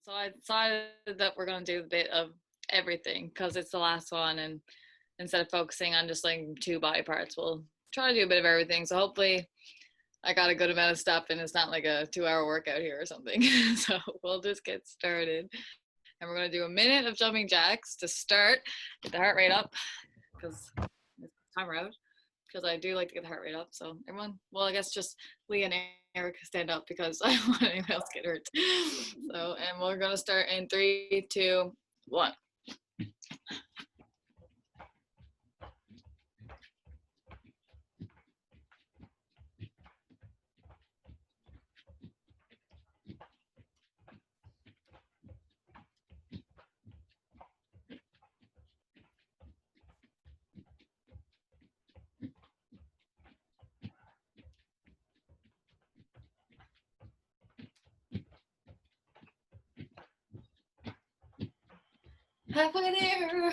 So I decided that we're going to do a bit of everything because it's the last one, and instead of focusing on just like 2 body parts, we'll try to do a bit of everything. So hopefully I got a good amount of stuff and it's not like a 2-hour workout here or something. So we'll just get started. And we're going to do a minute of jumping jacks to start, get the heart rate up because it's timer out, because I do like to get the heart rate up. So everyone, well, I guess just Leah and Eric stand up because I don't want anyone else to get hurt. So, and we're going to start in 3, 2, 1. Halfway there.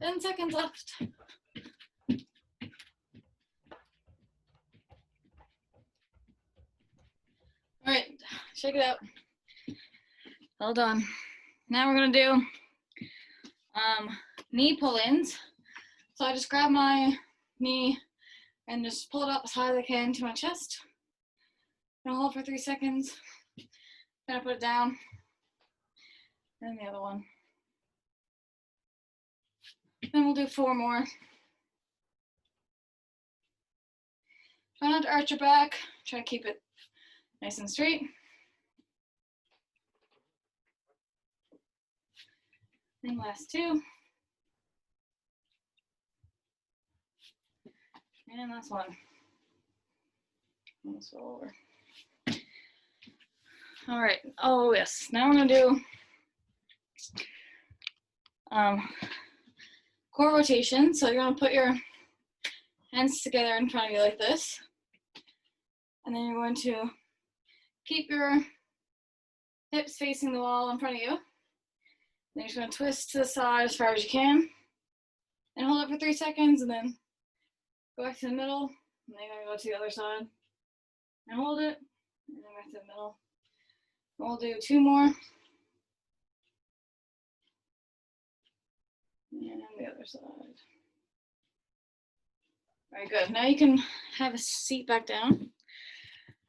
Ten seconds left. All right, shake it out. Well done. Now we're gonna do knee pull-ins. So I just grab my knee and just pull it up as high as I can to my chest. Gonna hold for 3 seconds. Gonna put it down. And the other one. Then we'll do 4 more. Try not to arch your back. Try to keep it nice and straight. And last 2. And last 1. Almost roll over. All right. Oh yes. Now we're gonna do core rotation. So you're gonna put your hands together in front of you like this, and then you're going to keep your hips facing the wall in front of you. Then you're just gonna twist to the side as far as you can, and hold it for 3 seconds, and then go back to the middle, and then you're gonna go to the other side, and hold it, and then back to the middle. And we'll do 2 more. And the other side. Very good. Now you can have a seat back down.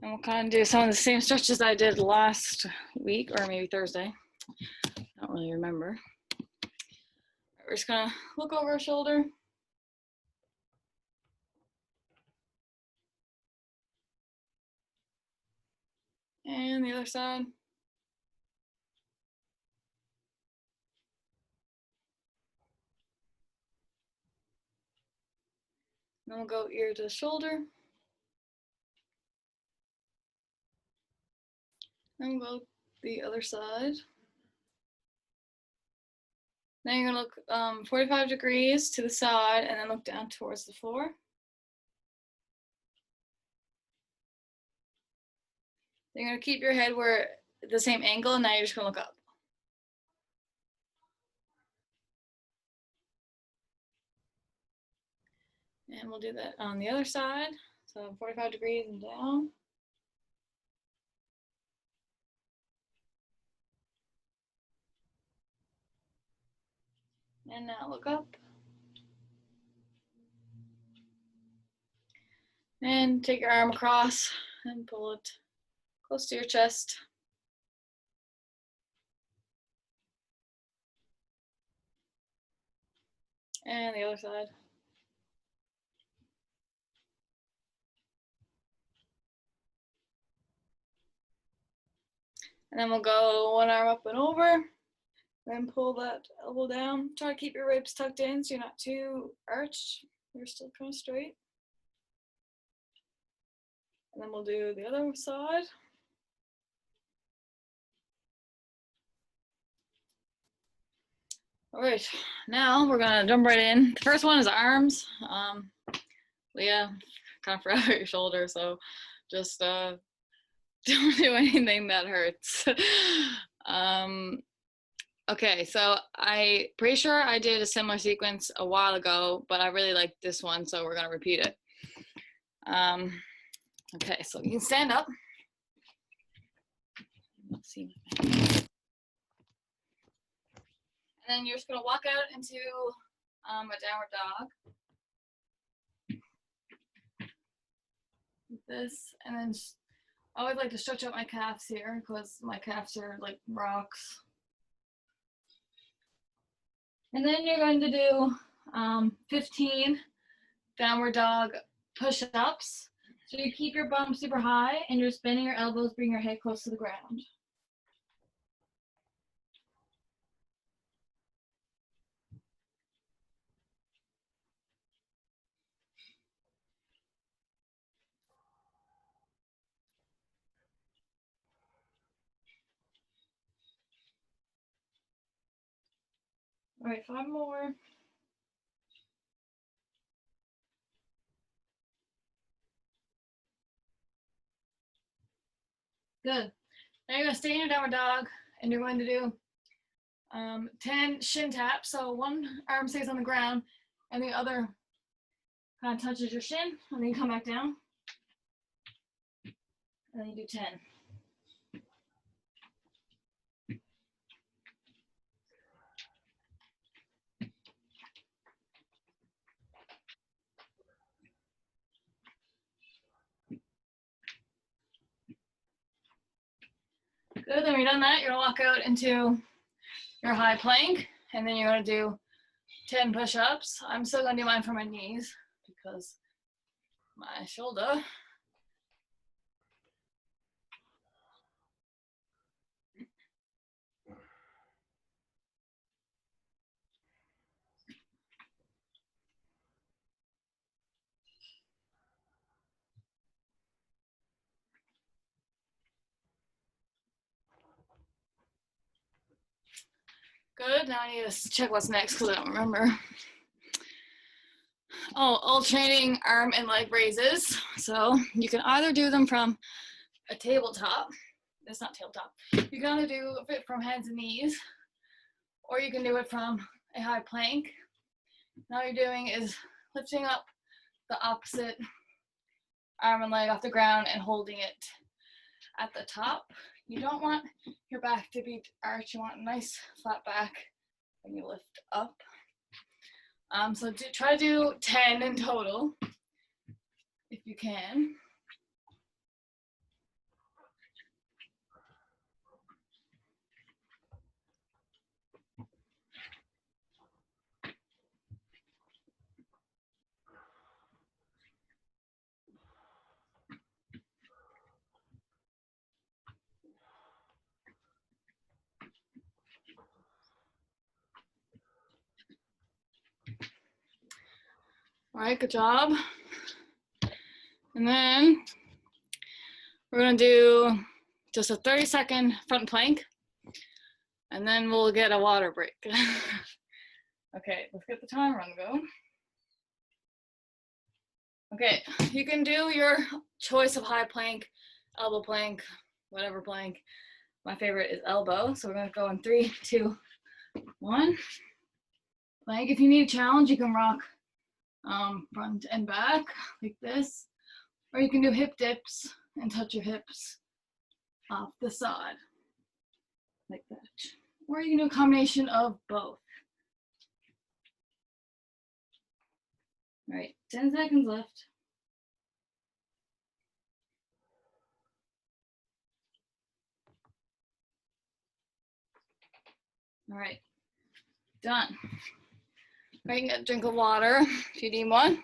And we'll kind of do some of the same stretches I did last week, or maybe Thursday. I don't really remember. We're just gonna look over our shoulder. And the other side. Then we'll go ear to shoulder. Then we'll go the other side. Then you're gonna look 45 degrees to the side and then look down towards the floor. Then you're gonna keep your head where the same angle, and now you're just gonna look up. And we'll do that on the other side. So 45 degrees and down. And now look up. And take your arm across and pull it close to your chest. And the other side. And then we'll go 1 arm up and over. Then pull that elbow down. Try to keep your ribs tucked in so you're not too arched. You're still kind of straight. And then we'll do the other side. All right, now we're gonna jump right in. The first one is arms. Leah kind of forgot about your shoulder, so just Don't do anything that hurts. Okay, so I pretty sure I did a similar sequence a while ago, but I really like this one, so we're gonna repeat it. Okay, so you can stand up. Let's see. And then you're just gonna walk out into a downward dog. Like this, and then I always like to stretch out my calves here because my calves are like rocks. And then you're going to do 15 downward dog push-ups. So you keep your bum super high and you're bending your elbows, bring your head close to the ground. All right, 5 more. Good. Now you're going to stay in your downward dog and you're going to do 10 shin taps. So one arm stays on the ground and the other kind of touches your shin, and then you come back down. And then you do 10. Good, then when you're done that, you're gonna walk out into your high plank, and then you're gonna do 10 push-ups. I'm still gonna do mine for my knees because my shoulder. Good, now I need to check what's next because I don't remember. Oh, alternating arm and leg raises. So you can either do them from a tabletop. It's not tabletop. You can either do it from hands and knees, or you can do it from a high plank. Now all you're doing is lifting up the opposite arm and leg off the ground and holding it at the top. You don't want your back to be arched. You want a nice flat back when you lift up. So try to do 10 in total, if you can. All right, good job. And then we're gonna do just a 30-second front plank, and then we'll get a water break. Okay, let's get the timer on go. Okay, you can do your choice of high plank, elbow plank, whatever plank. My favorite is elbow, so we're gonna go in 3, 2, 1. Plank. If you need a challenge, you can rock front and back like this, or you can do hip dips and touch your hips off the side like that, or you can do a combination of both. All right, 10 seconds left. All right, done. All right, you can get a drink of water if you need one,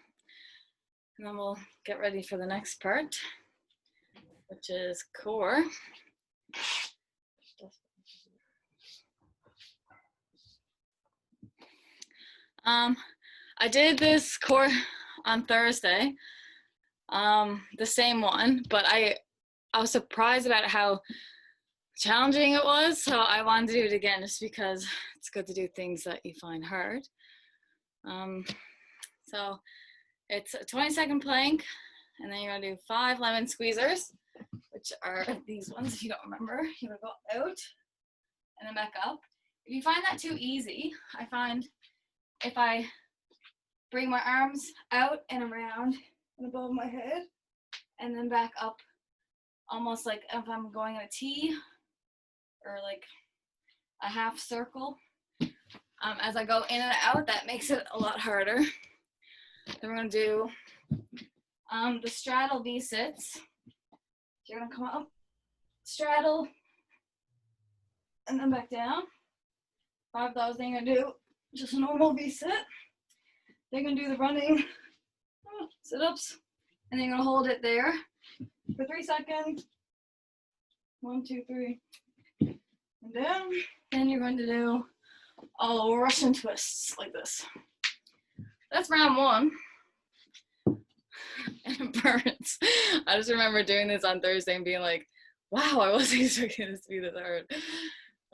and then we'll get ready for the next part, which is core. I did this core on Thursday, the same one, but I was surprised about how challenging it was, so I wanted to do it again just because it's good to do things that you find hard. So it's a 20-second plank, and then you're gonna do 5 lemon squeezers, which are these ones. If you don't remember, you would go out and then back up. If you find that too easy, I find if I bring my arms out and around and above my head and then back up, almost like if I'm going in a T or like a half circle. As I go in and out, that makes it a lot harder. Then we're gonna do the straddle V-sits. You're gonna come up, straddle, and then back down. 5 those, then you're gonna do just a normal V-sit. Then you're gonna do the running sit-ups, and then you're gonna hold it there for 3 seconds. 1, 2, 3, and down. Then you're going to do all Russian twists like this. That's round 1. And it burns. I just remember doing this on Thursday and being like, wow, I wasn't expecting this to be this hard.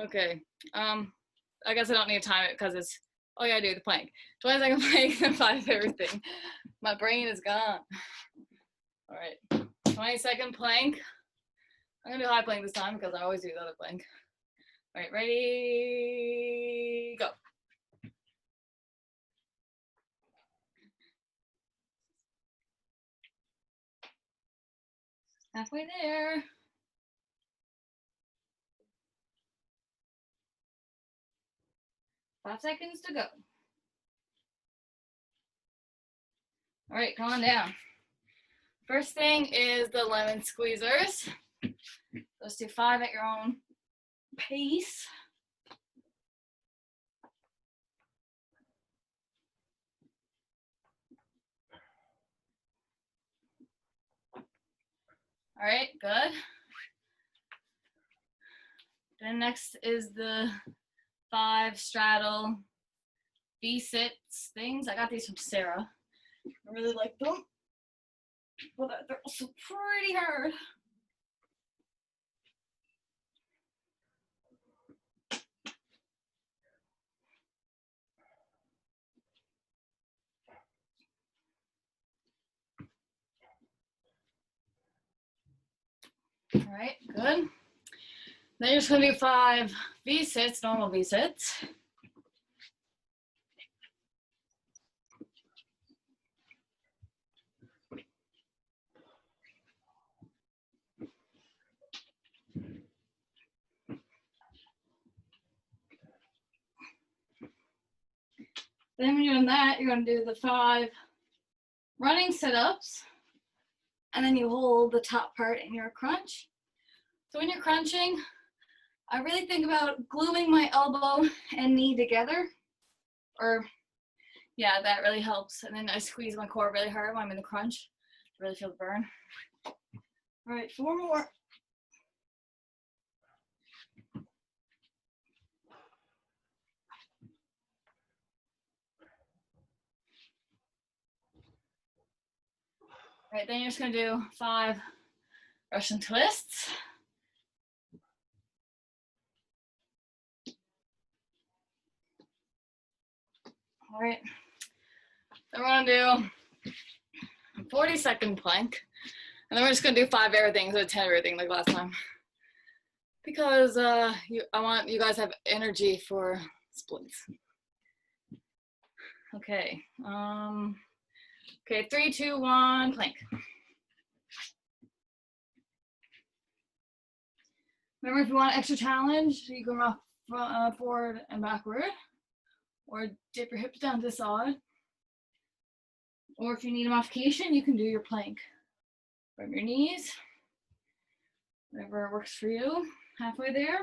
Okay. I guess I don't need to time it because it's all you gotta do, the plank. 20-second plank and 5 everything. My brain is gone. All right. 20-second plank. I'm gonna do high plank this time because I always do the other plank. All right, ready, go. Halfway there. Five seconds to go. All right, come on down. First thing is the lemon squeezers. Let's do 5 at your own pace. All right, good. Then next is the 5 straddle V-sits things. I got these from Sarah. I really like them, but they're also pretty hard. All right, good. Then you're just gonna do 5 V-sits, normal V-sits. Then when you're doing that, you're gonna do the 5 running sit-ups, and then you hold the top part in your crunch. So when you're crunching, I really think about gluing my elbow and knee together, or yeah, that really helps. And then I squeeze my core really hard when I'm in the crunch to really feel the burn. All right, 4 more. All right, then you're just gonna do 5 Russian twists. All right, then we're gonna do a 40-second plank, and then we're just gonna do 5 everything, so 10 everything like last time, because I want you guys to have energy for splits. Okay. Okay, 3, 2, 1, plank. Remember, if you want an extra challenge, you can rock forward and backward, or dip your hips down to the side. Or if you need a modification, you can do your plank from your knees, whatever works for you. Halfway there.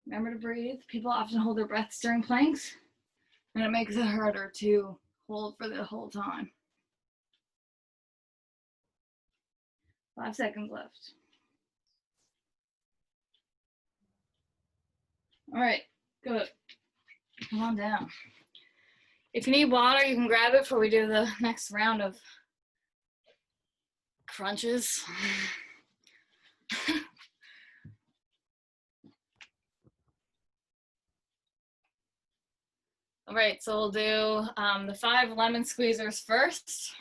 Remember to breathe. People often hold their breaths during planks, and it makes it harder to hold for the whole time. 5 seconds left. All right, good. Come on down. If you need water, you can grab it before we do the next round of crunches. All right, so we'll do the 5 lemon squeezers first.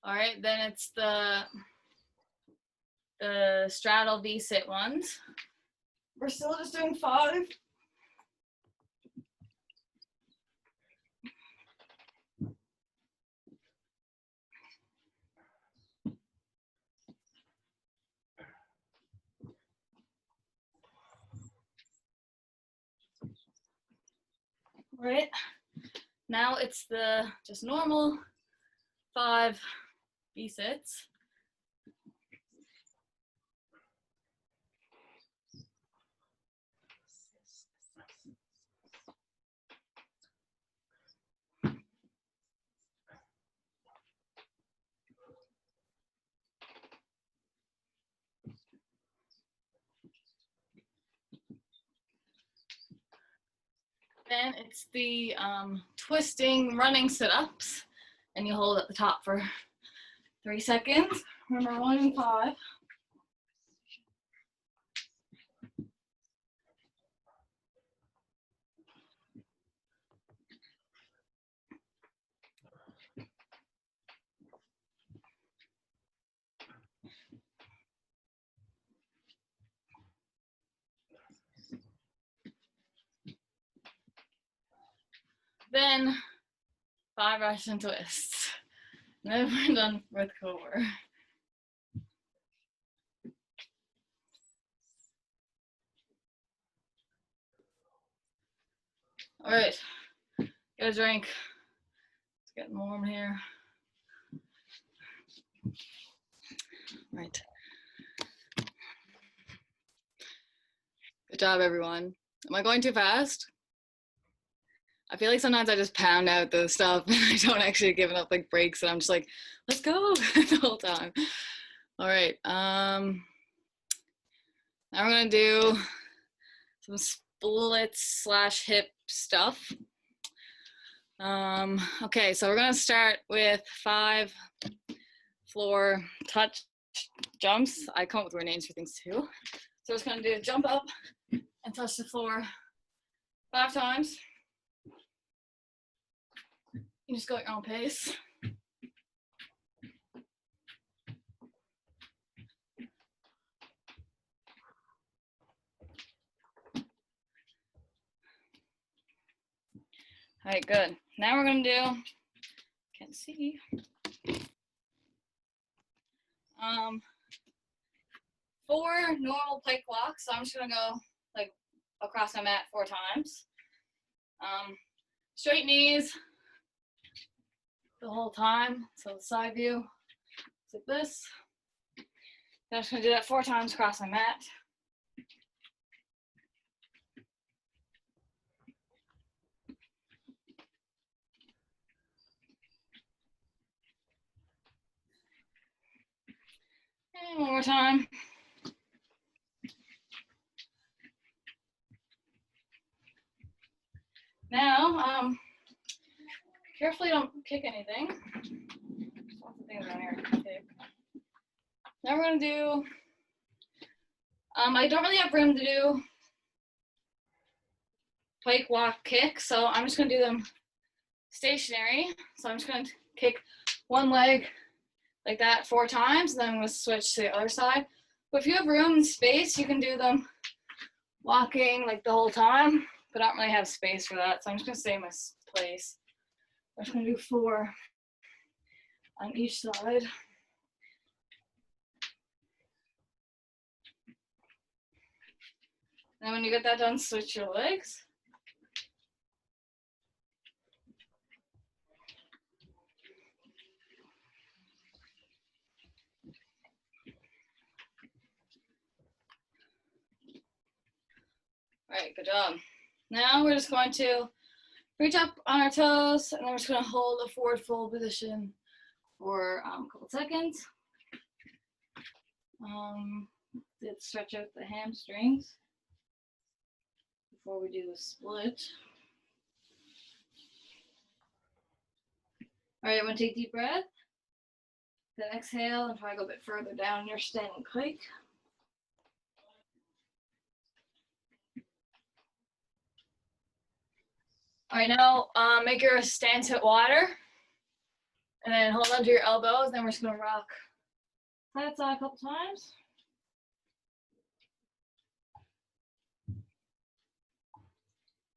All right, then it's the straddle V-sit ones. We're still just doing 5. All right, now it's the just normal 5 V-sits. Then it's the twisting running sit-ups, and you hold at the top for 3 seconds. Remember, 1 and 5. Then 5 Russian twists. Then we're done with core. All right, get a drink. It's getting warm here. Right. Good job, everyone. Am I going too fast? I feel like sometimes I just pound out the stuff and I don't actually give enough like breaks, and I'm just like, let's go the whole time. All right. Now we're gonna do some splits / hip stuff. Okay, so we're gonna start with 5 floor touch jumps. I come up with weird names for things too. So we're just gonna do jump up and touch the floor 5 times. You just go at your own pace. All right, good. Now we're gonna do, can't see. 4 normal pike walks. So I'm just gonna go like across my mat 4 times. Straight knees the whole time. So the side view, it's like this. I'm just gonna do that 4 times across my mat. And one more time. Now, carefully don't kick anything. There's lots of things around here to kick. Now we're gonna do, I don't really have room to do pike walk kick, so I'm just gonna do them stationary. So I'm just gonna kick one leg like that 4 times, and then I'm gonna switch to the other side. But if you have room and space, you can do them walking like the whole time, but I don't really have space for that, so I'm just gonna stay in my place. I'm just gonna do 4 on each side. And when you get that done, switch your legs. All right, good job. Now we're just going to reach up on our toes, and then we're just gonna hold a forward fold position for a couple seconds. Let's stretch out the hamstrings before we do the split. All right, everyone take a deep breath. Then exhale and try to go a bit further down your standing pike. All right, now make your stance hit water. And then hold on to your elbows, then we're just gonna rock side to side a couple times.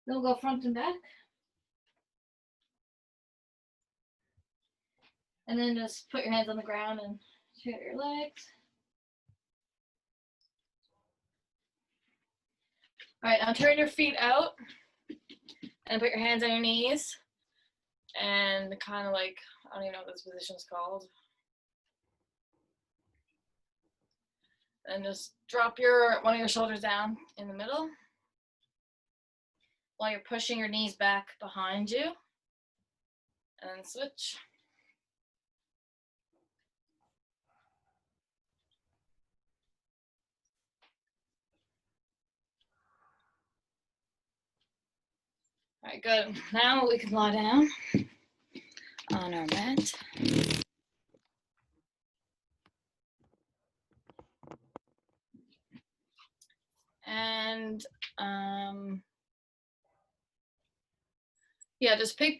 Then we'll go front and back. And then just put your hands on the ground and straighten your legs. All right, now turn your feet out and put your hands on your knees and kind of like, I don't even know what this position is called. And just drop one of your shoulders down in the middle while you're pushing your knees back behind you. And then switch. All right, good. Now we can lie down on our mat. And yeah, just pick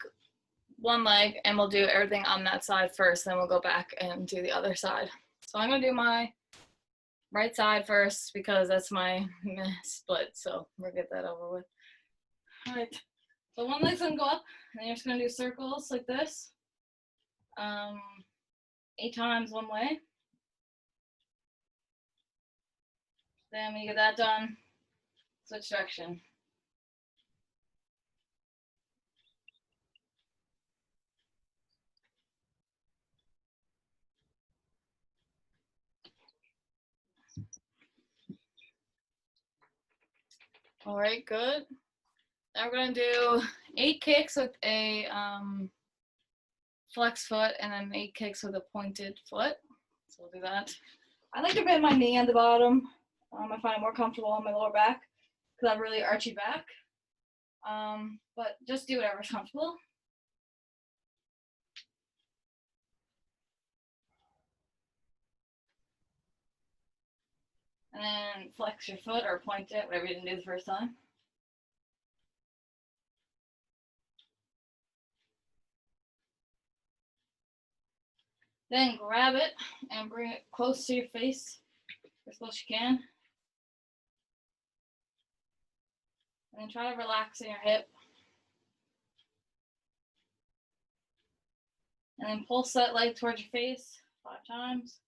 one leg and we'll do everything on that side first, then we'll go back and do the other side. So I'm gonna do my right side first because that's my split, so we'll get that over with. All right, so one leg's gonna go up, and then you're just gonna do circles like this, 8 times one way. Then when you get that done, switch direction. All right, good. Now we're gonna do 8 kicks with a flex foot and then 8 kicks with a pointed foot. So we'll do that. I like to bend my knee on the bottom. I find it more comfortable on my lower back because I have really archy back. But just do whatever's comfortable. And then flex your foot or point it, whatever you didn't do the first time. Then grab it and bring it close to your face as close as you can. And then try to relax in your hip. And then pulse that leg towards your face 5 times.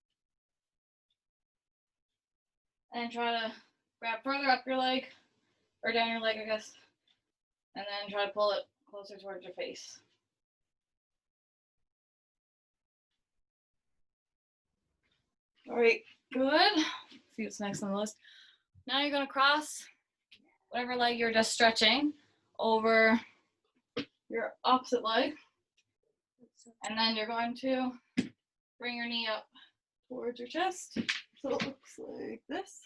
And try to grab further up your leg, or down your leg, I guess. And then try to pull it closer towards your face. All right, good. Let's see what's next on the list. Now you're gonna cross whatever leg you're just stretching over your opposite leg. And then you're going to bring your knee up towards your chest. So it looks like this.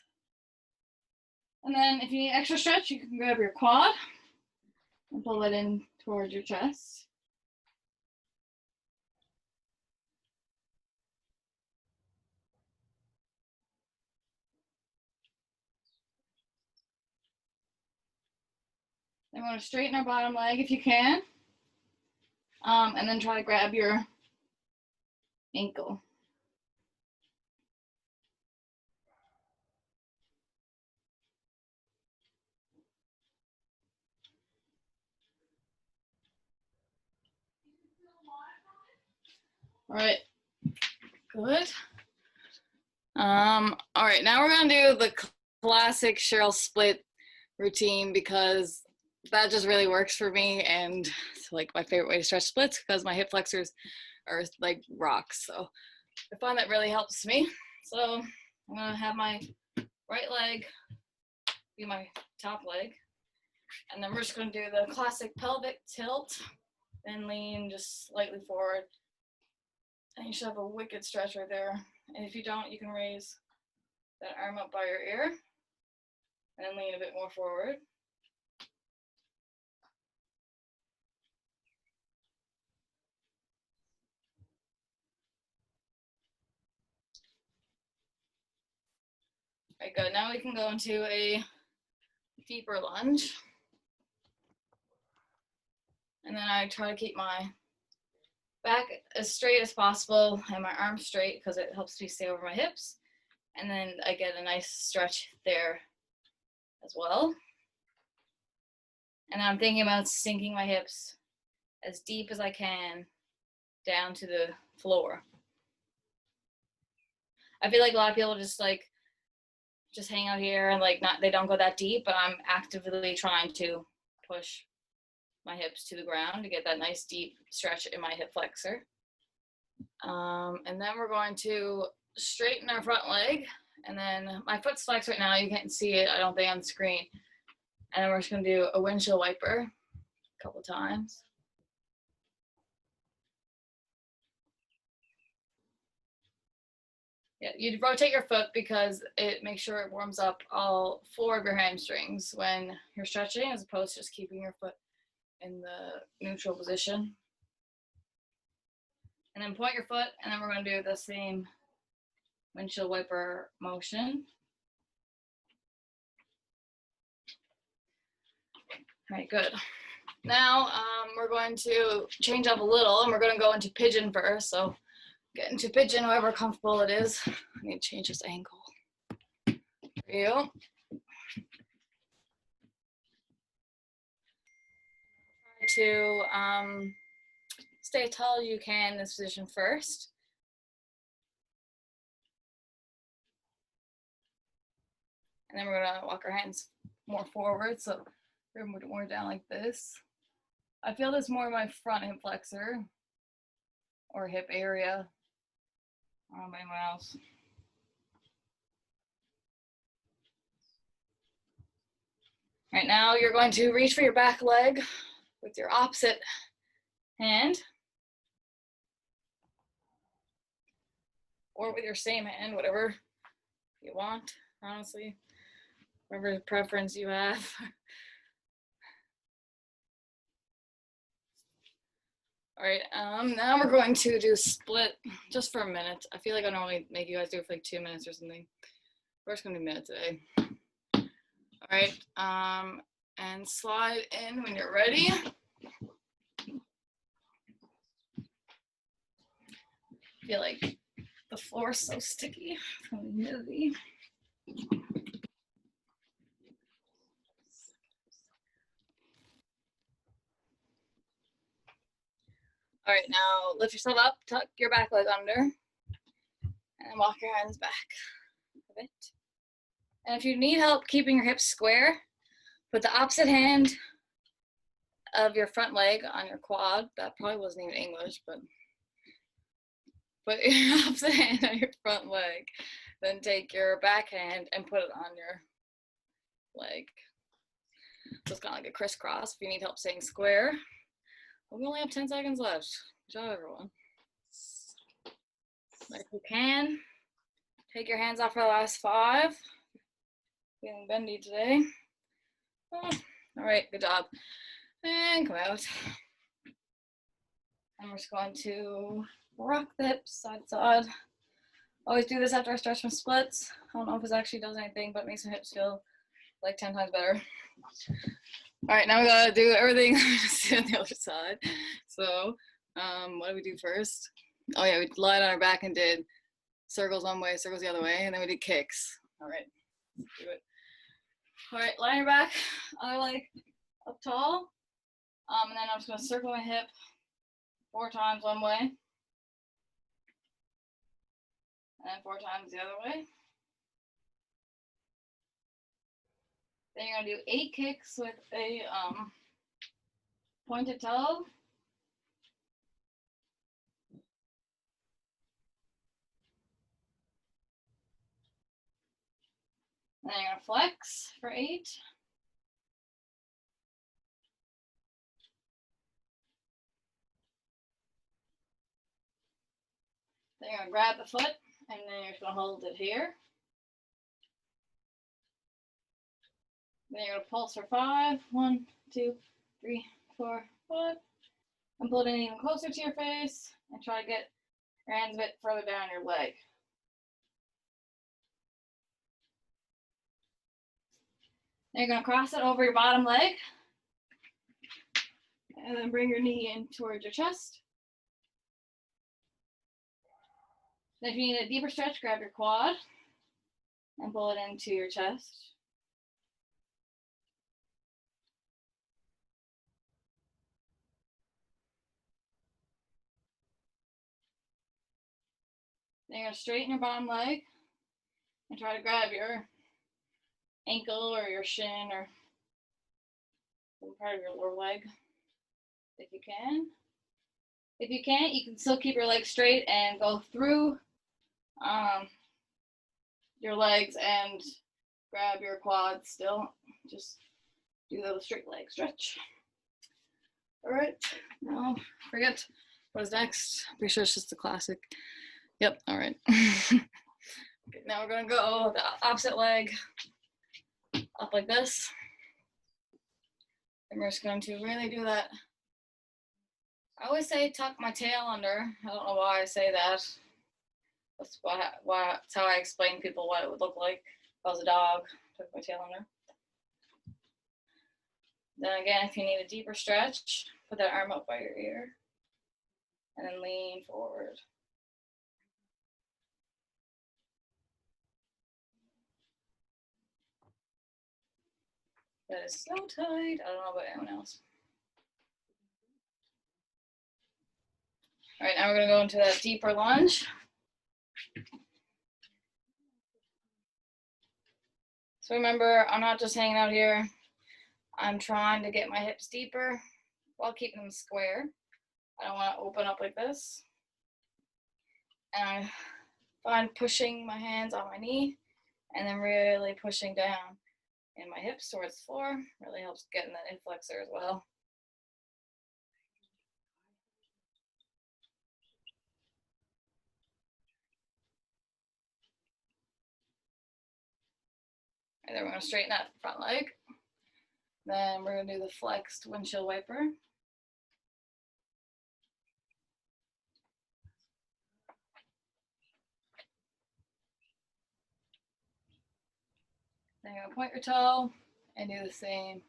And then if you need extra stretch, you can grab your quad and pull it in towards your chest. Then we're going to straighten our bottom leg if you can. And then try to grab your ankle. All right, good. All right, now we're gonna do the classic Cheryl split routine because that just really works for me, and it's like my favorite way to stretch splits because my hip flexors are like rocks. So I find that really helps me. So I'm gonna have my right leg be my top leg, and then we're just gonna do the classic pelvic tilt, then lean just slightly forward. And you should have a wicked stretch right there. And if you don't, you can raise that arm up by your ear and then lean a bit more forward. All right, good. Now we can go into a deeper lunge. And then I try to keep my back as straight as possible and my arms straight because it helps me stay over my hips. And then I get a nice stretch there as well. And I'm thinking about sinking my hips as deep as I can down to the floor. I feel like a lot of people just hang out here and they don't go that deep, but I'm actively trying to push my hips to the ground to get that nice deep stretch in my hip flexor. And then we're going to straighten our front leg, and then my foot's flexed right now. You can't see it, I don't think, on the screen. And then we're just gonna do a windshield wiper a couple times. Yeah, you'd rotate your foot because it makes sure it warms up all 4 of your hamstrings when you're stretching, as opposed to just keeping your foot in the neutral position. And then point your foot, and then we're going to do the same windshield wiper motion. All right, good. Now we're going to change up a little, and we're going to go into pigeon first. So get into pigeon, however comfortable it is. I need to change this angle for you. Try to stay as tall as you can in this position first. And then we're gonna walk our hands more forward, so we're more down like this. I feel this more in my front hip flexor or hip area. I don't know about anyone else. Right now, you're going to reach for your back leg with your opposite hand, or with your same hand, whatever you want, honestly, whatever preference you have. All right, now we're going to do split just for a minute. I feel like I normally make you guys do it for like 2 minutes or something. We're just gonna do a minute today. All right, and slide in when you're ready. I feel like the floor is so sticky from the humidity. All right, now lift yourself up, tuck your back leg under, and walk your hands back a bit. And if you need help keeping your hips square, put the opposite hand of your front leg on your quad. That probably wasn't even English, but put your opposite hand on your front leg. Then take your back hand and put it on your leg. So it's kind of like a crisscross if you need help staying square. We only have 10 seconds left. Good job, everyone. If you can, take your hands off for the last 5. Feeling bendy today. Oh, all right, good job. And come out. And we're just going to rock the hips side to side. Always do this after I stretch my splits. I don't know if this actually does anything, but it makes my hips feel like 10 times better. All right, now we gotta do everything on the other side. So, what did we do first? Oh yeah, we lied on our back and did circles one way, circles the other way, and then we did kicks. All right, let's do it. All right, lie on your back, other leg up tall, and then I'm just gonna circle my hip 4 times one way, and then 4 times the other way. Then you're gonna do 8 kicks with a pointed toe. Then you're gonna flex for 8. Then you're gonna grab the foot, and then you're just gonna hold it here. Then you're gonna pulse for 5. 1, 2, 3, 4, 5. And pull it in even closer to your face, and try to get your hands a bit further down your leg. Then you're gonna cross it over your bottom leg, and then bring your knee in towards your chest. Then if you need a deeper stretch, grab your quad and pull it into your chest. Then you're gonna straighten your bottom leg and try to grab your ankle or your shin or some part of your lower leg if you can. If you can't, you can still keep your legs straight and go through your legs and grab your quads still. Just do the straight leg stretch. All right, now forget what is next. Pretty sure it's just the classic. Yep, all right. Okay, now we're gonna go the opposite leg up like this. And we're just going to really do that. I always say tuck my tail under. I don't know why I say that. That's how I explain to people what it would look like if I was a dog. Tuck my tail under. Then again, if you need a deeper stretch, put that arm up by your ear. And then lean forward. That is so tight. I don't know about anyone else. All right, now we're gonna go into that deeper lunge. So remember, I'm not just hanging out here. I'm trying to get my hips deeper while keeping them square. I don't want to open up like this. And I find pushing my hands on my knee and then really pushing down in my hips towards the floor really helps get in that inflexor as well. And then we're going to straighten that front leg. Then we're going to do the flexed windshield wiper. Then you're going to point your toe and do the same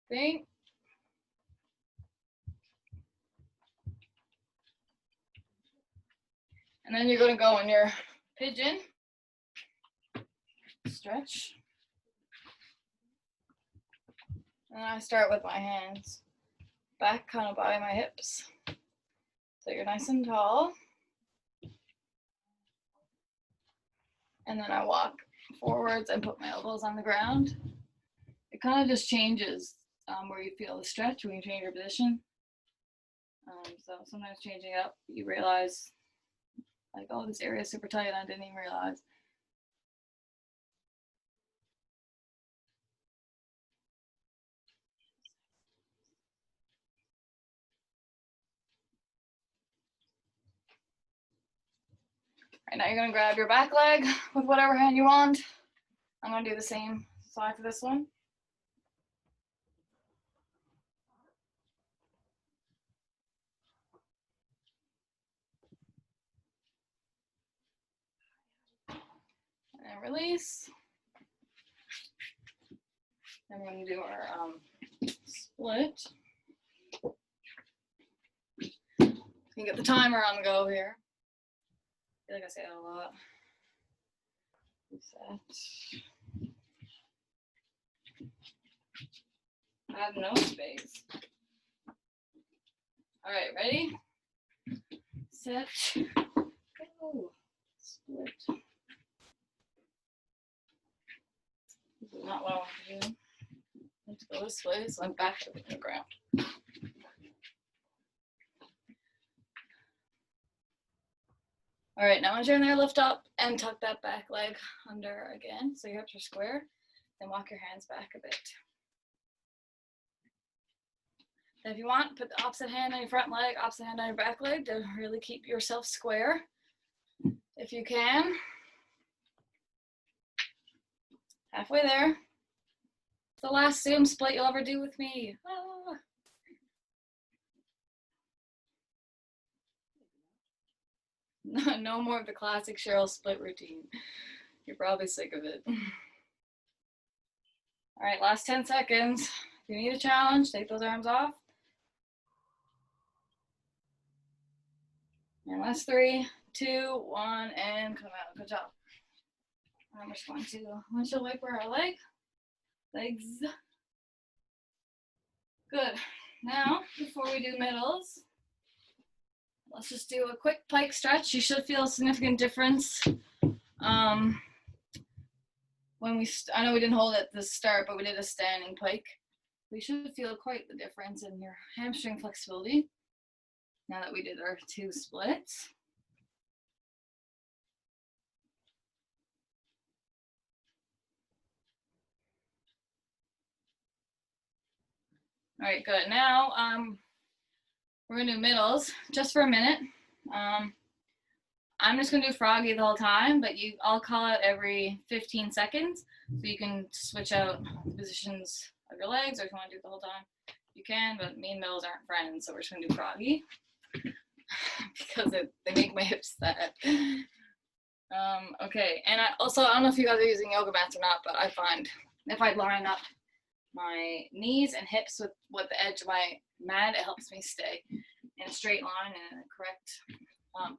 thing. And then you're going to go in your pigeon stretch. And I start with my hands back kind of by my hips. So you're nice and tall. And then I walk forwards and put my elbows on the ground. It kind of just changes where you feel the stretch when you change your position. So sometimes changing it up, you realize like, oh, this area is super tight and I didn't even realize. Right, now you're gonna grab your back leg with whatever hand you want. I'm gonna do the same side for this one. And release. Then we're gonna do our split. You can get the timer on the go here. I feel like I say that a lot. Reset. I have no space. All right, ready? Set. Go. Split. This is not what I want to do. I need to go this way, so I'm back to the ground. All right, now once you're in there, lift up and tuck that back leg under again, so your hips are square. Then walk your hands back a bit. Then if you want, put the opposite hand on your front leg, opposite hand on your back leg to really keep yourself square, if you can. Halfway there. It's the last Zoom split you'll ever do with me. Ah. No more of the classic Cheryl split routine. You're probably sick of it. All right, last 10 seconds. If you need a challenge, take those arms off. And last 3, 2, 1, and come out. Good job. And we're just going to windshield wiper our legs. Good. Now, before we do middles, let's just do a quick pike stretch. You should feel a significant difference. When I know we didn't hold it at the start, but we did a standing pike. We should feel quite the difference in your hamstring flexibility now that we did our 2 splits. All right, good. Now we're gonna do middles just for a minute. I'm just gonna do froggy the whole time, but I'll call out every 15 seconds, so you can switch out the positions of your legs, or if you want to do it the whole time, you can. But me and middles aren't friends, so we're just gonna do froggy because they make my hips sad. Okay, and I don't know if you guys are using yoga mats or not, but I find if I line up my knees and hips with the edge of my mat, it helps me stay in a straight line and in a correct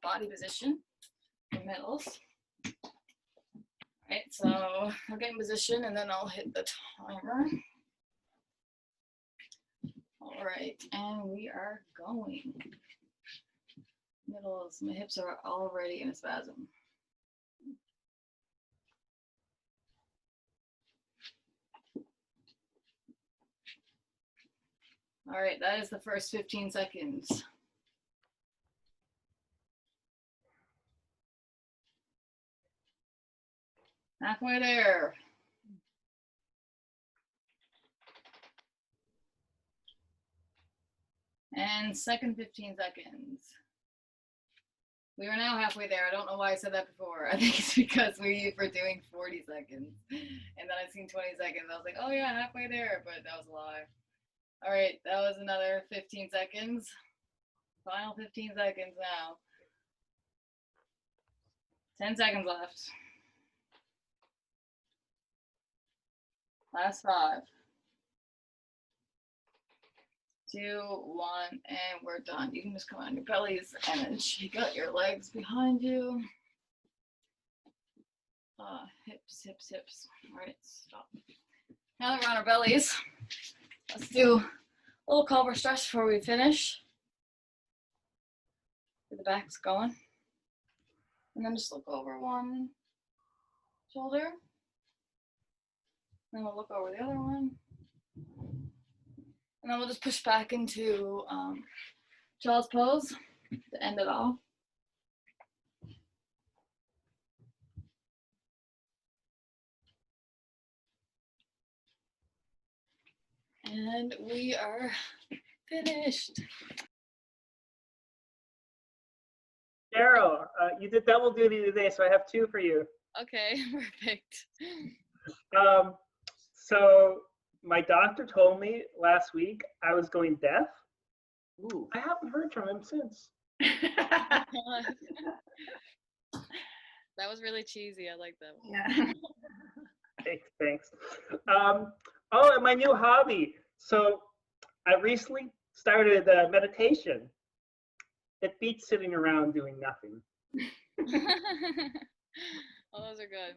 body position for middles. All right, so I'll get in position and then I'll hit the timer. All right, and we are going. Middles, my hips are already in a spasm. All right, that is the first 15 seconds. Halfway there. And second 15 seconds. We are now halfway there. I don't know why I said that before. I think it's because we were doing 40 seconds. And then I seen 20 seconds. I was like, oh yeah, halfway there, but that was a lie. All right, that was another 15 seconds. Final 15 seconds now. 10 seconds left. Last 5, 2, 1, and we're done. You can just come on your bellies and then shake out your legs behind you. Hips, hips, hips. All right, stop. Now that we're on our bellies, let's do a little cobra stretch before we finish. Get the backs going. And then just look over one shoulder. Then we'll look over the other one. And then we'll just push back into child's pose to end it all. And we are finished. Cheryl, you did double duty today, so I have 2 for you. Okay, perfect. So my doctor told me last week I was going deaf. Ooh. I haven't heard from him since. That was really cheesy. I like that one. Yeah. Thanks. Oh, and my new hobby. So I recently started meditation. It beats sitting around doing nothing. Oh, those are good.